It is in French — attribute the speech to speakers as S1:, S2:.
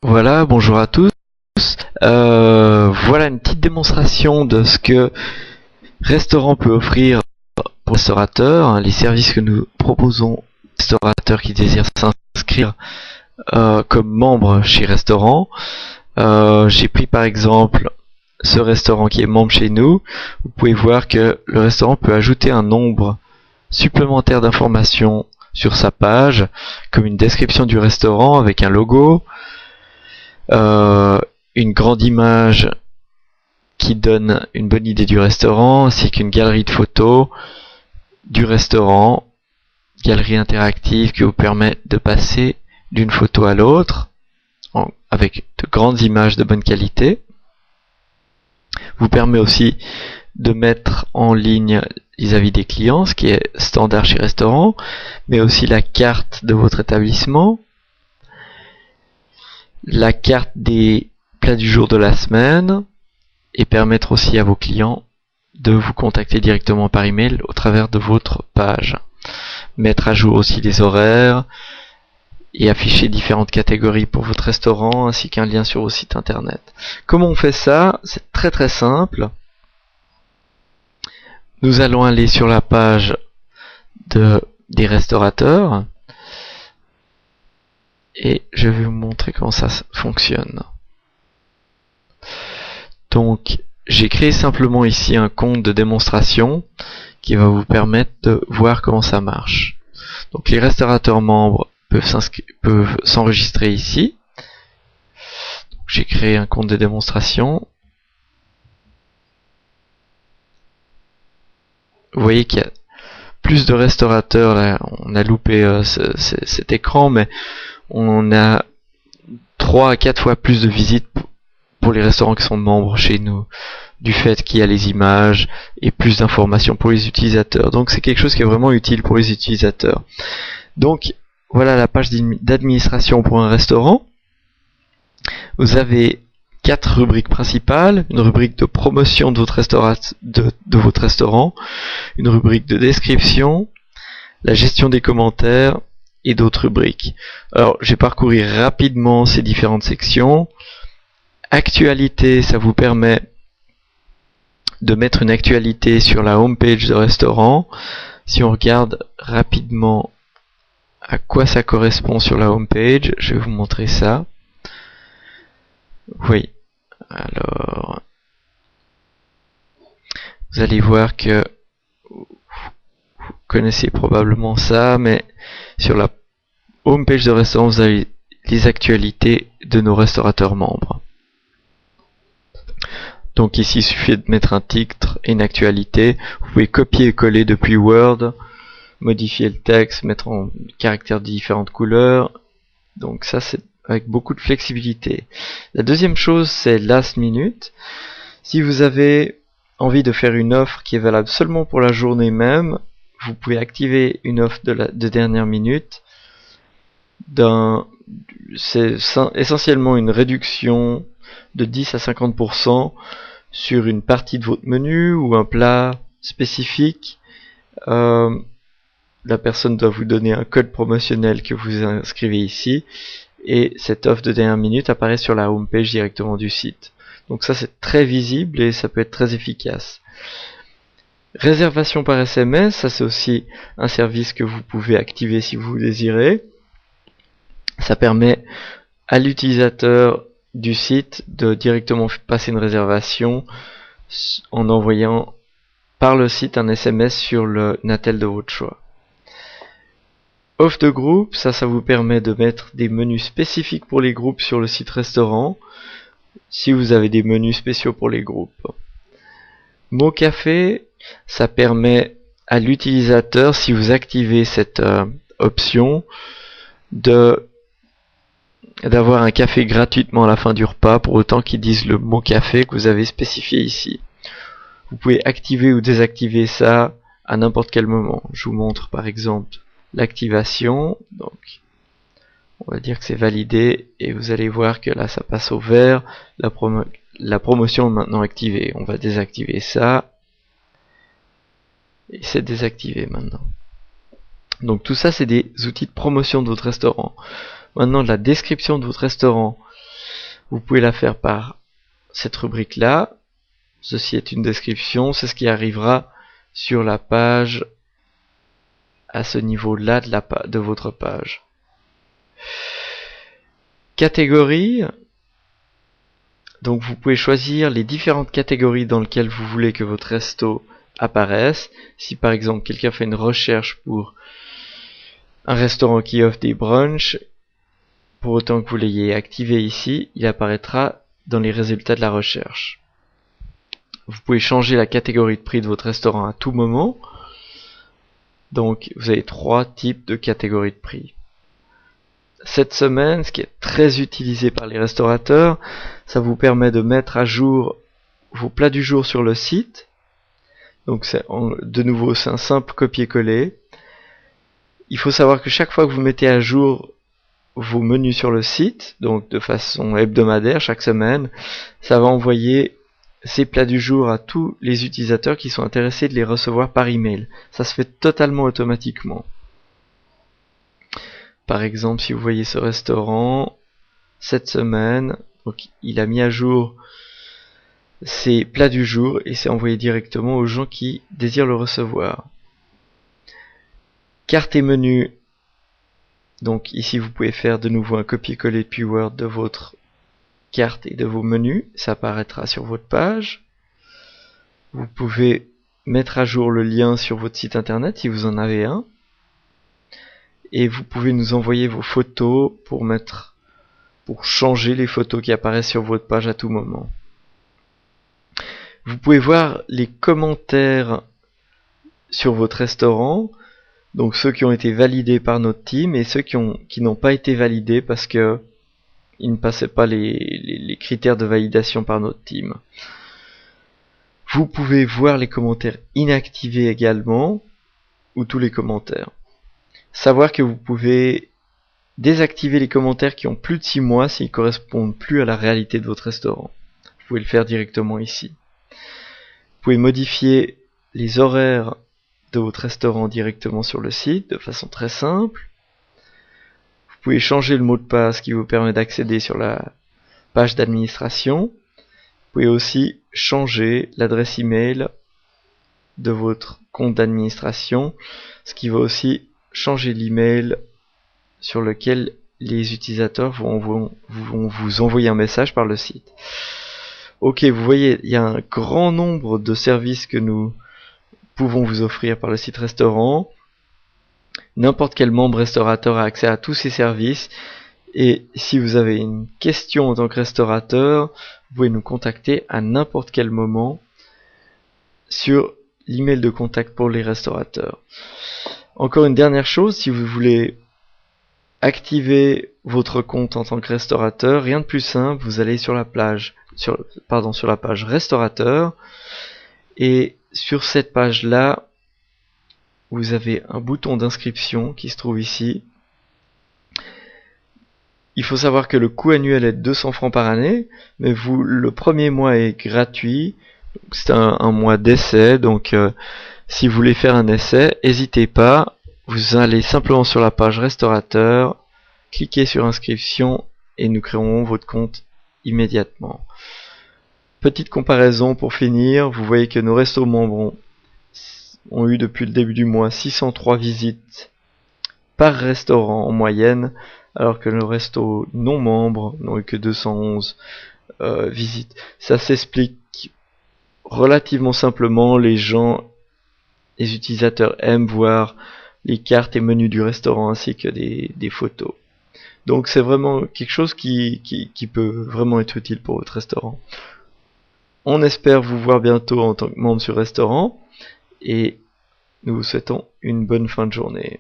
S1: Voilà, bonjour à tous. Voilà une petite démonstration de ce que Restaurant peut offrir pour les restaurateurs, hein, les services que nous proposons aux restaurateurs qui désirent s'inscrire comme membres chez Restaurant. J'ai pris par exemple ce restaurant qui est membre chez nous. Vous pouvez voir que le restaurant peut ajouter un nombre supplémentaire d'informations sur sa page, comme une description du restaurant avec un logo, une grande image qui donne une bonne idée du restaurant, ainsi qu'une galerie de photos du restaurant, galerie interactive qui vous permet de passer d'une photo à l'autre avec de grandes images de bonne qualité. Vous permet aussi de mettre en ligne vis-à-vis des clients, ce qui est standard chez Restaurant, mais aussi la carte de votre établissement, la carte des plats du jour de la semaine, et permettre aussi à vos clients de vous contacter directement par email au travers de votre page. Mettre à jour aussi les horaires et afficher différentes catégories pour votre restaurant ainsi qu'un lien sur vos sites internet. Comment on fait ça? C'est très très simple. Nous allons aller sur la page des restaurateurs et je vais vous montrer comment ça fonctionne. Donc, j'ai créé simplement ici un compte de démonstration qui va vous permettre de voir comment ça marche. Donc, les restaurateurs membres peuvent s'enregistrer ici. J'ai créé un compte de démonstration. Vous voyez qu'il y a plus de restaurateurs. Là, on a loupé cet écran, mais on a 3 à 4 fois plus de visites pour les restaurants qui sont membres chez nous, du fait qu'il y a les images et plus d'informations pour les utilisateurs. Donc c'est quelque chose qui est vraiment utile pour les utilisateurs. Donc voilà la page d'administration pour un restaurant. Vous avez 4 rubriques principales, une rubrique de promotion de votre restaurant, une rubrique de description, la gestion des commentaires et d'autres rubriques. Alors je vais parcourir rapidement ces différentes sections. Actualité, ça vous permet de mettre une actualité sur la home page de restaurant. Si on regarde rapidement à quoi ça correspond sur la home page, je vais vous montrer ça. Oui, alors vous allez voir que vous connaissez probablement ça, mais sur la home page de restaurant, vous avez les actualités de nos restaurateurs membres. Donc ici, il suffit de mettre un titre et une actualité. Vous pouvez copier et coller depuis Word, modifier le texte, mettre en caractères de différentes couleurs. Donc ça, c'est avec beaucoup de flexibilité. La deuxième chose, c'est Last Minute. Si vous avez envie de faire une offre qui est valable seulement pour la journée même, vous pouvez activer une offre de dernière minute. C'est essentiellement une réduction de 10 à 50% sur une partie de votre menu ou un plat spécifique. La personne doit vous donner un code promotionnel que vous inscrivez ici et cette offre de dernière minute apparaît sur la home page directement du site. Donc ça, c'est très visible et ça peut être très efficace. Réservation par SMS, ça c'est aussi un service que vous pouvez activer si vous le désirez. Ça permet à l'utilisateur du site de directement passer une réservation en envoyant par le site un SMS sur le Natel de votre choix. Offre de groupe, ça vous permet de mettre des menus spécifiques pour les groupes sur le site restaurant, si vous avez des menus spéciaux pour les groupes. Mot café, ça permet à l'utilisateur, si vous activez cette option, d'avoir un café gratuitement à la fin du repas pour autant qu'ils disent le mot café que vous avez spécifié ici. Vous pouvez activer ou désactiver ça à n'importe quel moment. Je vous montre par exemple l'activation. Donc on va dire que c'est validé et vous allez voir que là ça passe au vert. La promotion est maintenant activée. On va désactiver ça et c'est désactivé maintenant. Donc tout ça c'est des outils de promotion de votre restaurant. Maintenant, la description de votre restaurant. Vous pouvez la faire par cette rubrique là. Ceci est une description, c'est ce qui arrivera sur la page à ce niveau-là de votre page. Catégorie. Donc vous pouvez choisir les différentes catégories dans lesquelles vous voulez que votre resto apparaisse. Si par exemple quelqu'un fait une recherche pour un restaurant qui offre des brunchs, pour autant que vous l'ayez activé ici, il apparaîtra dans les résultats de la recherche. Vous pouvez changer la catégorie de prix de votre restaurant à tout moment. Donc vous avez 3 types de catégories de prix. Cette semaine, ce qui est très utilisé par les restaurateurs, ça vous permet de mettre à jour vos plats du jour sur le site. Donc de nouveau, c'est un simple copier-coller. Il faut savoir que chaque fois que vous mettez à jour vos menus sur le site, donc de façon hebdomadaire, chaque semaine, ça va envoyer ces plats du jour à tous les utilisateurs qui sont intéressés de les recevoir par email. Ça se fait totalement automatiquement. Par exemple, si vous voyez ce restaurant, cette semaine, donc il a mis à jour ses plats du jour et c'est envoyé directement aux gens qui désirent le recevoir. Carte et menu. Donc ici vous pouvez faire de nouveau un copier-coller depuis Word de votre carte et de vos menus. Ça apparaîtra sur votre page. Vous pouvez mettre à jour le lien sur votre site internet si vous en avez un. Et vous pouvez nous envoyer vos photos pour changer les photos qui apparaissent sur votre page à tout moment. Vous pouvez voir les commentaires sur votre restaurant, donc ceux qui ont été validés par notre team et ceux qui n'ont pas été validés parce que ils ne passaient pas les critères de validation par notre team. Vous pouvez voir les commentaires inactivés également, ou tous les commentaires. Savoir que vous pouvez désactiver les commentaires qui ont plus de 6 mois s'ils ne correspondent plus à la réalité de votre restaurant. Vous pouvez le faire directement ici. Vous pouvez modifier les horaires de votre restaurant directement sur le site de façon très simple. Vous pouvez changer le mot de passe qui vous permet d'accéder sur la page d'administration. Vous pouvez aussi changer l'adresse email de votre compte d'administration, ce qui va aussi changer l'email sur lequel les utilisateurs vont vous envoyer un message par le site. Ok, vous voyez, il y a un grand nombre de services que nous pouvons vous offrir par le site restaurant. N'importe quel membre restaurateur a accès à tous ces services. Et si vous avez une question en tant que restaurateur, vous pouvez nous contacter à n'importe quel moment sur l'email de contact pour les restaurateurs. Encore une dernière chose, si vous voulez activer votre compte en tant que restaurateur, rien de plus simple, vous allez sur la page restaurateur et sur cette page là vous avez un bouton d'inscription qui se trouve ici. Il faut savoir que le coût annuel est de 200 francs par année, mais le premier mois est gratuit. C'est un mois d'essai, donc si vous voulez faire un essai, n'hésitez pas. Vous allez simplement sur la page restaurateur, cliquez sur inscription et nous créerons votre compte immédiatement. Petite comparaison pour finir, vous voyez que nos restos membres ont eu depuis le début du mois 603 visites par restaurant en moyenne, alors que nos restos non membres n'ont eu que 211 visites. Ça s'explique relativement simplement, les utilisateurs aiment voir les cartes et menus du restaurant ainsi que des photos. Donc c'est vraiment quelque chose qui peut vraiment être utile pour votre restaurant. On espère vous voir bientôt en tant que membre sur restaurant et nous vous souhaitons une bonne fin de journée.